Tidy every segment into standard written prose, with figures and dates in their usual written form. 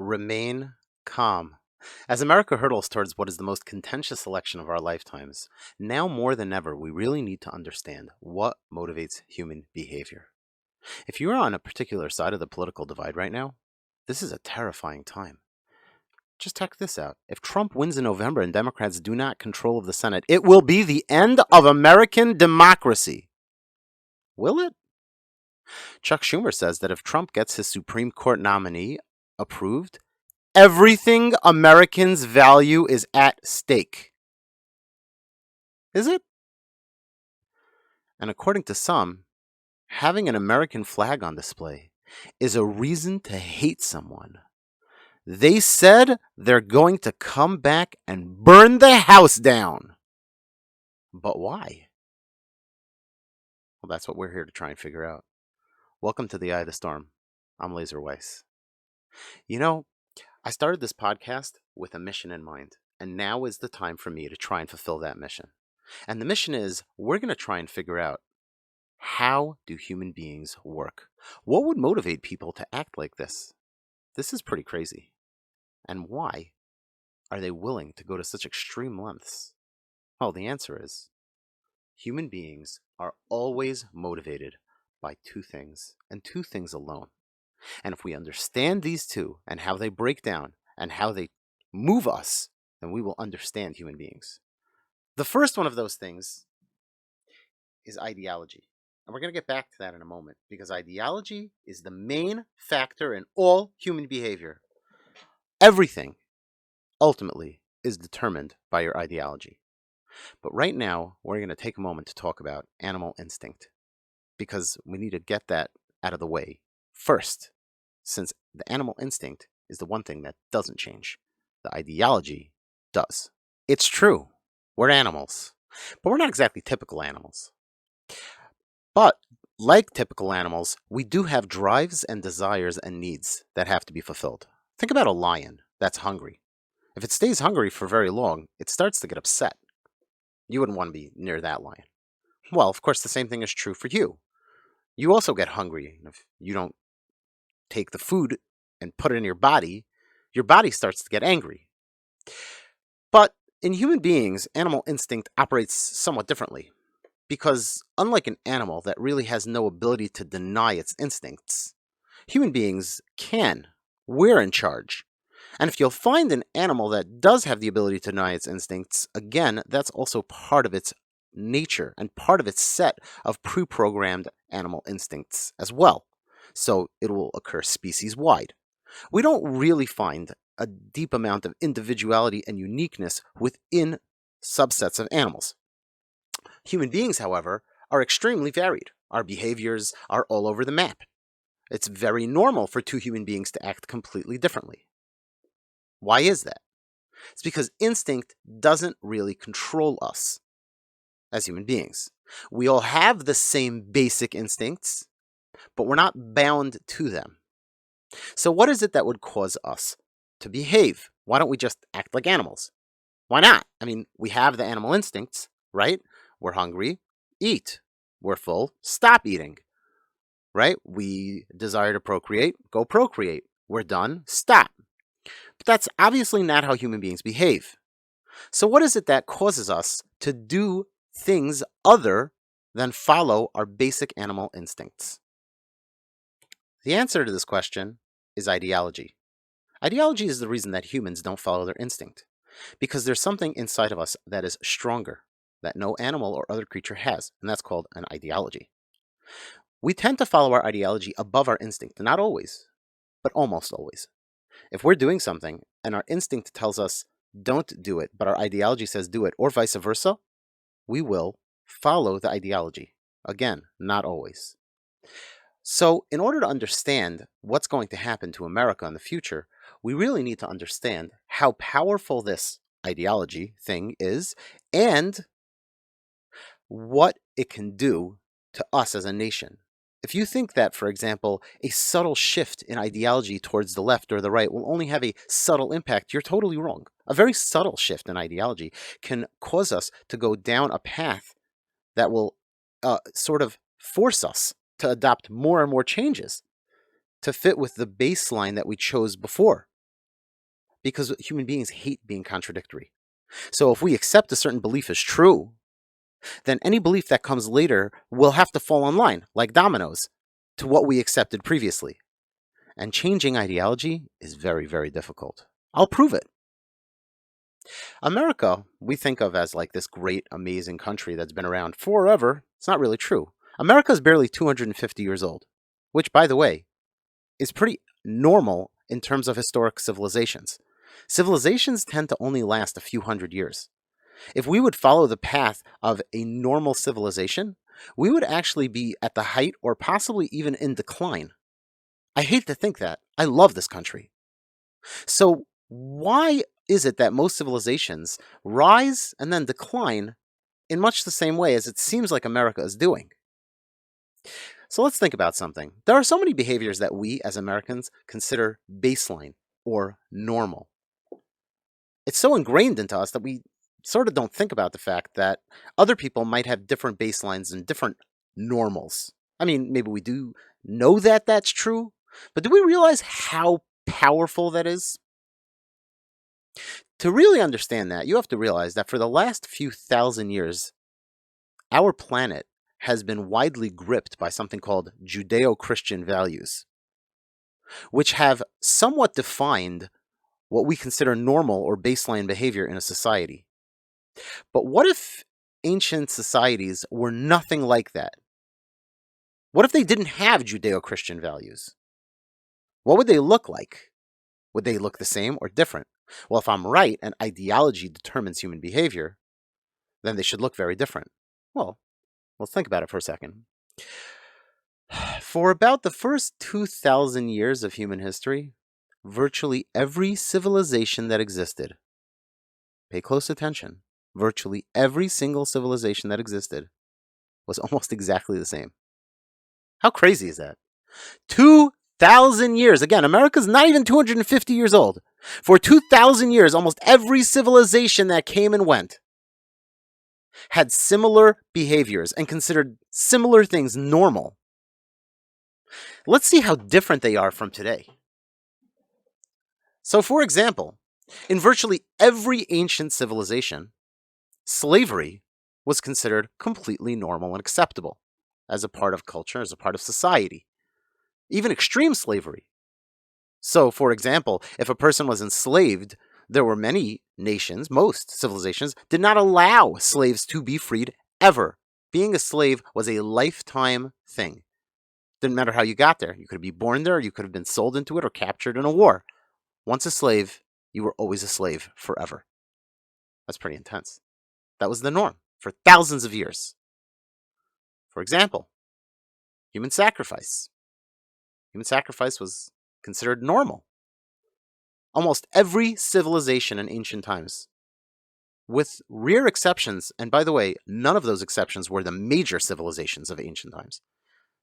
Remain calm. As America hurdles towards what is the most contentious election of our lifetimes, now more than ever, we really need to understand what motivates human behavior. If you're on a particular side of the political divide right now, this is a terrifying time. Just check this out. If Trump wins in November and Democrats do not control the Senate, it will be the end of American democracy. Will it? Chuck Schumer says that if Trump gets his Supreme Court nominee approved, everything Americans value is at stake. Is it? And according to some, having an American flag on display is a reason to hate someone. They said they're going to come back and burn the house down. But why? Well, that's what we're here to try and figure out. Welcome to the Eye of the Storm. I'm Laser Weiss. You know, I started this podcast with a mission in mind, and now is the time for me to try and fulfill that mission. And the mission is, we're going to try and figure out, how do human beings work? What would motivate people to act like this? This is pretty crazy. And why are they willing to go to such extreme lengths? Well, the answer is, human beings are always motivated by two things, and two things alone. And if we understand these two and how they break down and how they move us, then we will understand human beings. The first one of those things is ideology. And we're going to get back to that in a moment, because ideology is the main factor in all human behavior. Everything, ultimately, is determined by your ideology. But right now, we're going to take a moment to talk about animal instinct, because we need to get that out of the way first, since the animal instinct is the one thing that doesn't change. The ideology does. It's true. We're animals, but we're not exactly typical animals. But like typical animals, we do have drives and desires and needs that have to be fulfilled. Think about a lion that's hungry. If it stays hungry for very long, it starts to get upset. You wouldn't want to be near that lion. Well, of course, the same thing is true for you. You also get hungry. If you don't take the food and put it in your body starts to get angry. But in human beings, animal instinct operates somewhat differently. Because unlike an animal that really has no ability to deny its instincts, human beings can. We're in charge. And if you'll find an animal that does have the ability to deny its instincts, again, that's also part of its nature and part of its set of pre-programmed animal instincts as well. So it will occur species-wide. We don't really find a deep amount of individuality and uniqueness within subsets of animals. Human beings, however, are extremely varied. Our behaviors are all over the map. It's very normal for two human beings to act completely differently. Why is that? It's because instinct doesn't really control us as human beings. We all have the same basic instincts, but we're not bound to them. So what is it that would cause us to behave? Why don't we just act like animals? Why not? I mean, we have the animal instincts, right? We're hungry, eat. We're full, stop eating, right? We desire to procreate, go procreate. We're done, stop. But that's obviously not how human beings behave. So what is it that causes us to do things other than follow our basic animal instincts? The answer to this question is ideology. Ideology is the reason that humans don't follow their instinct, because there's something inside of us that is stronger, that no animal or other creature has, and that's called an ideology. We tend to follow our ideology above our instinct, not always, but almost always. If we're doing something and our instinct tells us don't do it, but our ideology says do it, or vice versa, we will follow the ideology. Again, not always. So in order to understand what's going to happen to America in the future, we really need to understand how powerful this ideology thing is and what it can do to us as a nation. If you think that, for example, a subtle shift in ideology towards the left or the right will only have a subtle impact, you're totally wrong. A very subtle shift in ideology can cause us to go down a path that will sort of force us to adopt more and more changes to fit with the baseline that we chose before. because human beings hate being contradictory. So if we accept a certain belief as true, then any belief that comes later will have to fall in line, like dominoes, to what we accepted previously. And changing ideology is very, very difficult. I'll prove it. America, we think of as like this great, amazing country that's been around forever. It's not really true. America is barely 250 years old, which, by the way, is pretty normal in terms of historic civilizations. Civilizations tend to only last a few hundred years. If we would follow the path of a normal civilization, we would actually be at the height or possibly even in decline. I hate to think that. I love this country. So, why is it that most civilizations rise and then decline in much the same way as it seems like America is doing? So, let's think about something. There are so many behaviors that we as Americans consider baseline or normal. It's so ingrained into us that we sort of don't think about the fact that other people might have different baselines and different normals. I mean, maybe we do know that that's true, but do we realize how powerful that is? To really understand that, you have to realize that for the last few thousand years, our planet has been widely gripped by something called Judeo Christian values, which have somewhat defined what we consider normal or baseline behavior in a society. But what if ancient societies were nothing like that? What if they didn't have Judeo Christian values? What would they look like? Would they look the same or different? Well, if I'm right and ideology determines human behavior, then they should look very different. Well, let's think about it for a second. For about the first 2,000 years of human history, virtually every civilization that existed, pay close attention, virtually every single civilization that existed was almost exactly the same. How crazy is that? 2,000 years. Again, America's not even 250 years old. For 2,000 years, almost every civilization that came and went had similar behaviors and considered similar things normal. Let's see how different they are from today. So, for example, in virtually every ancient civilization, slavery was considered completely normal and acceptable as a part of culture, as a part of society. Even extreme slavery. So, for example, if a person was enslaved, there were many nations, most civilizations, did not allow slaves to be freed ever. Being a slave was a lifetime thing. Didn't matter how you got there. You could be born there, you could have been sold into it, or captured in a war. Once a slave, you were always a slave forever. That's pretty intense. That was the norm for thousands of years. For example, human sacrifice. Human sacrifice was considered normal. Almost every civilization in ancient times, with rare exceptions, and by the way, none of those exceptions were the major civilizations of ancient times.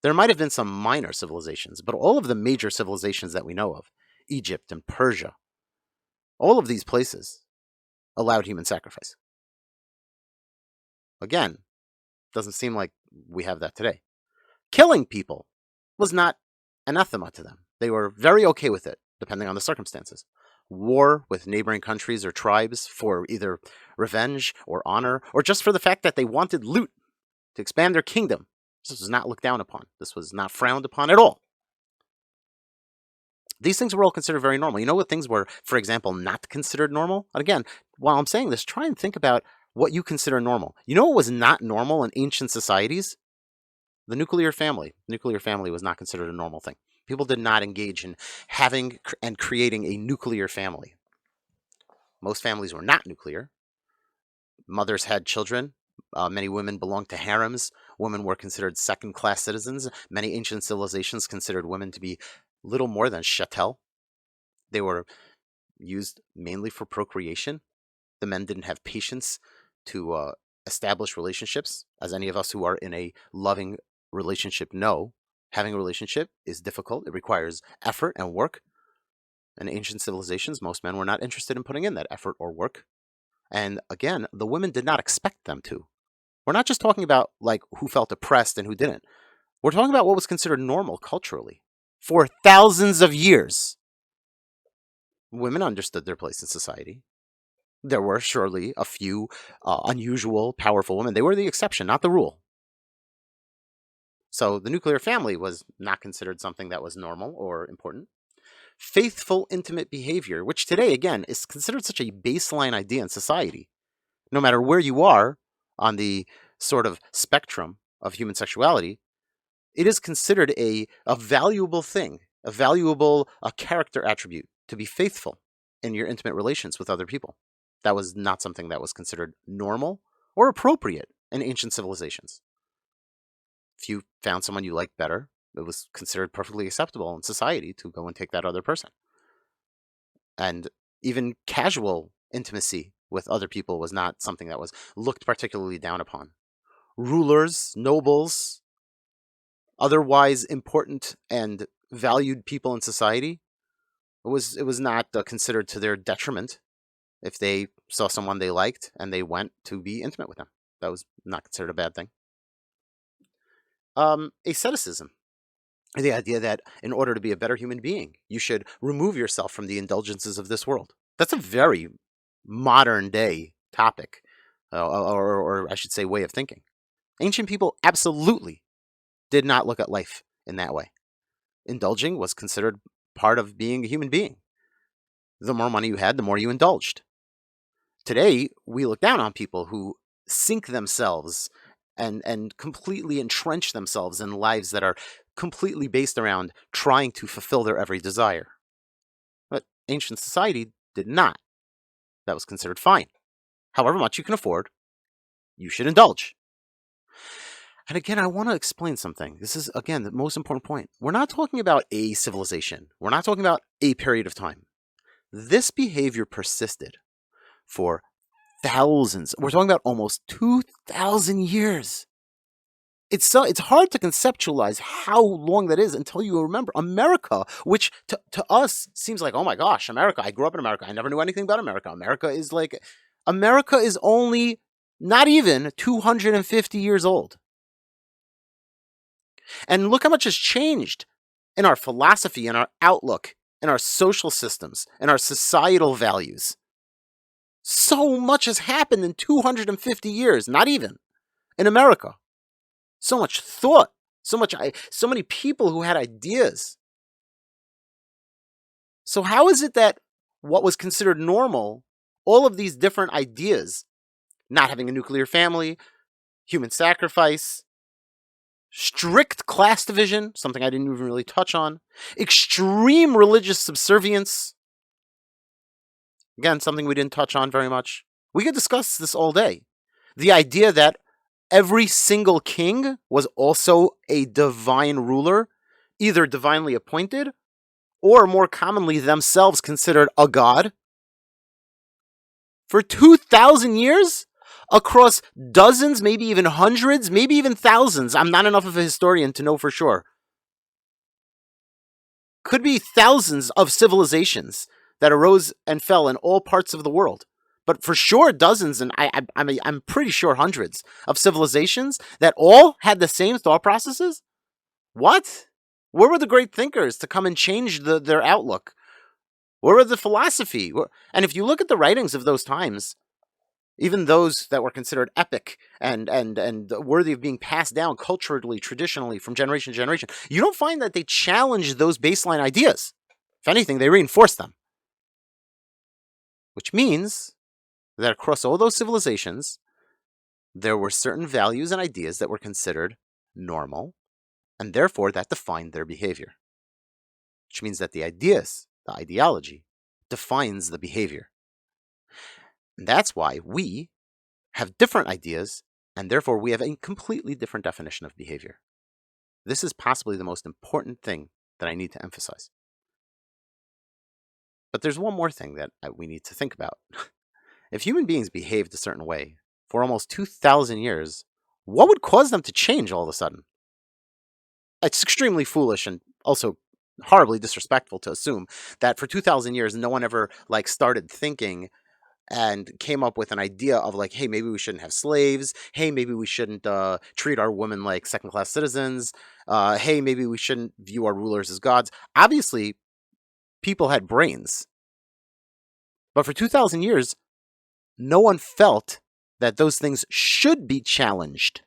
There might have been some minor civilizations, but all of the major civilizations that we know of, Egypt and Persia, all of these places allowed human sacrifice. Again, doesn't seem like we have that today. Killing people was not anathema to them. They were very okay with it, depending on the circumstances. War with neighboring countries or tribes for either revenge or honor, or just for the fact that they wanted loot to expand their kingdom. This was not looked down upon. This was not frowned upon at all. These things were all considered very normal. You know what things were, for example, not considered normal? And again, while I'm saying this, try and think about what you consider normal. You know what was not normal in ancient societies? The nuclear family. The nuclear family was not considered a normal thing. People did not engage in having and creating a nuclear family. Most families were not nuclear. Mothers had children. Many women belonged to harems. Women were considered second-class citizens. Many ancient civilizations considered women to be little more than chattel. They were used mainly for procreation. The men didn't have patience to establish relationships, as any of us who are in a loving relationship know. Having a relationship is difficult. It requires effort and work. In ancient civilizations, most men were not interested in putting in that effort or work. And again, the women did not expect them to. We're not just talking about like who felt oppressed and who didn't. We're talking about what was considered normal culturally for thousands of years. Women understood their place in society. There were surely a few unusual, powerful women. They were the exception, not the rule. So the nuclear family was not considered something that was normal or important. Faithful, intimate behavior, which today, again, is considered such a baseline idea in society. No matter where you are on the sort of spectrum of human sexuality, it is considered a valuable thing, a character attribute to be faithful in your intimate relations with other people. That was not something that was considered normal or appropriate in ancient civilizations. If you found someone you liked better, it was considered perfectly acceptable in society to go and take that other person. And even casual intimacy with other people was not something that was looked particularly down upon. Rulers, nobles, otherwise important and valued people in society, it was not considered to their detriment if they saw someone they liked and they went to be intimate with them. That was not considered a bad thing. Asceticism, the idea that in order to be a better human being, you should remove yourself from the indulgences of this world. That's a very modern day topic, or I should say, way of thinking. Ancient people absolutely did not look at life in that way. Indulging was considered part of being a human being. The more money you had, the more you indulged. Today, we look down on people who sink themselves and completely entrench themselves in lives that are completely based around trying to fulfill their every desire. But ancient society did not. That was considered fine. However much you can afford, you should indulge. And again, I want to explain something. This is, again, the most important point. We're not talking about a civilization. We're not talking about a period of time. This behavior persisted for thousands. We're talking about almost 2,000 years. It's hard to conceptualize how long that is until you remember America, which to us seems like, oh my gosh, America. I grew up in America. I never knew anything about America. America is only not even 250 years old. And look how much has changed in our philosophy, in our outlook, in our social systems, in our societal values. So much has happened in 250 years, not even in America. So much thought, so many people who had ideas. So how is it that what was considered normal, all of these different ideas, not having a nuclear family, human sacrifice, strict class division, something I didn't even really touch on, extreme religious subservience, again, something we didn't touch on very much. We could discuss this all day. The idea that every single king was also a divine ruler, either divinely appointed or more commonly themselves considered a god. For 2,000 years, across dozens, maybe even hundreds, maybe even thousands. I'm not enough of a historian to know for sure. Could be thousands of civilizations that arose and fell in all parts of the world. But for sure, dozens, and I'm pretty sure hundreds of civilizations that all had the same thought processes. What? Where were the great thinkers to come and change their outlook? Where were the philosophy? And if you look at the writings of those times, even those that were considered epic and worthy of being passed down culturally, traditionally, from generation to generation, you don't find that they challenge those baseline ideas. If anything, they reinforce them. Which means that across all those civilizations, there were certain values and ideas that were considered normal, and therefore that defined their behavior. Which means that the ideas, the ideology, defines the behavior. And that's why we have different ideas, and therefore we have a completely different definition of behavior. This is possibly the most important thing that I need to emphasize. But there's one more thing that we need to think about. If human beings behaved a certain way for almost 2,000 years, what would cause them to change all of a sudden? It's extremely foolish and also horribly disrespectful to assume that for 2,000 years no one ever started thinking and came up with an idea of hey, maybe we shouldn't have slaves. Hey, maybe we shouldn't treat our women like second-class citizens. Hey, maybe we shouldn't view our rulers as gods. Obviously, people had brains. But for 2,000 years, no one felt that those things should be challenged.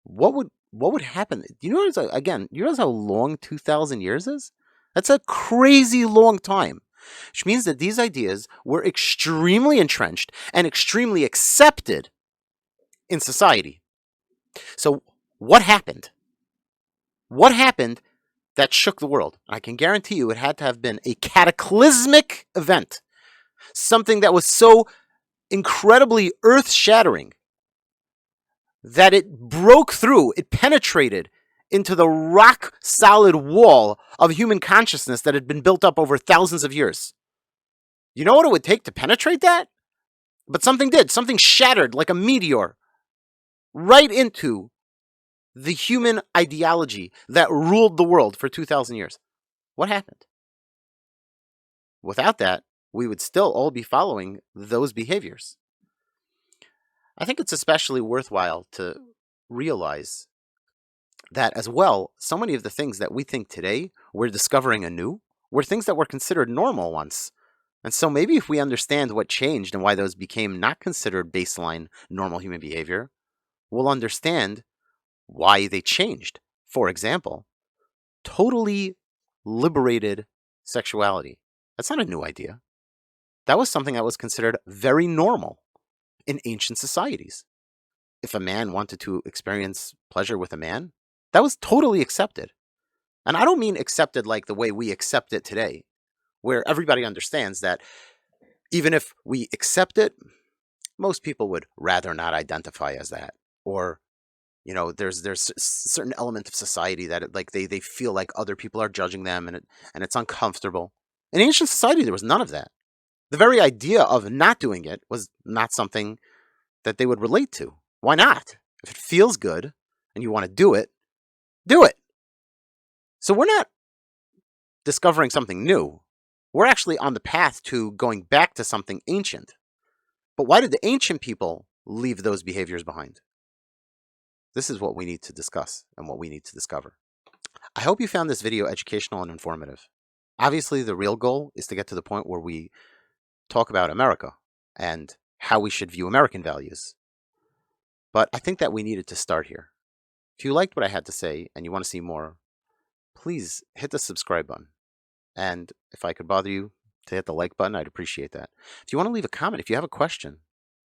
What would happen? You notice again? You realize how long 2,000 years is? That's a crazy long time, which means that these ideas were extremely entrenched and extremely accepted in society. So, what happened? What happened that shook the world? I can guarantee you it had to have been a cataclysmic event, something that was so incredibly earth shattering that it broke through, it penetrated into the rock solid wall of human consciousness that had been built up over thousands of years. You know what it would take to penetrate that? But something did. Something shattered like a meteor right into the human ideology that ruled the world for 2,000 years. What happened? Without that, we would still all be following those behaviors. I think it's especially worthwhile to realize that as well, so many of the things that we think today we're discovering anew were things that were considered normal once. And so maybe if we understand what changed and why those became not considered baseline normal human behavior, we'll understand why they changed. For example, totally liberated sexuality. That's not a new idea. That was something that was considered very normal in ancient societies. If a man wanted to experience pleasure with a man, that was totally accepted. And I don't mean accepted like the way we accept it today, where everybody understands that even if we accept it, most people would rather not identify as that. Or, there's certain element of society that like they feel like other people are judging them and it's uncomfortable. In ancient society, there was none of that. The very idea of not doing it was not something that they would relate to. Why not? If it feels good and you want to do it, do it. So we're not discovering something new. We're actually on the path to going back to something ancient. But why did the ancient people leave those behaviors behind? This is what we need to discuss and what we need to discover. I hope you found this video educational and informative. Obviously, the real goal is to get to the point where we talk about America and how we should view American values. But I think that we needed to start here. If you liked what I had to say and you want to see more, please hit the subscribe button. And if I could bother you to hit the like button, I'd appreciate that. If you want to leave a comment, if you have a question,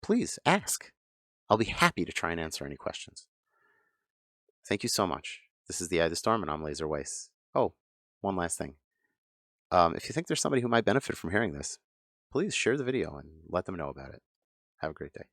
please ask. I'll be happy to try and answer any questions. Thank you so much. This is The Eye of the Storm, and I'm Laser Weiss. Oh, one last thing. If you think there's somebody who might benefit from hearing this, please share the video and let them know about it. Have a great day.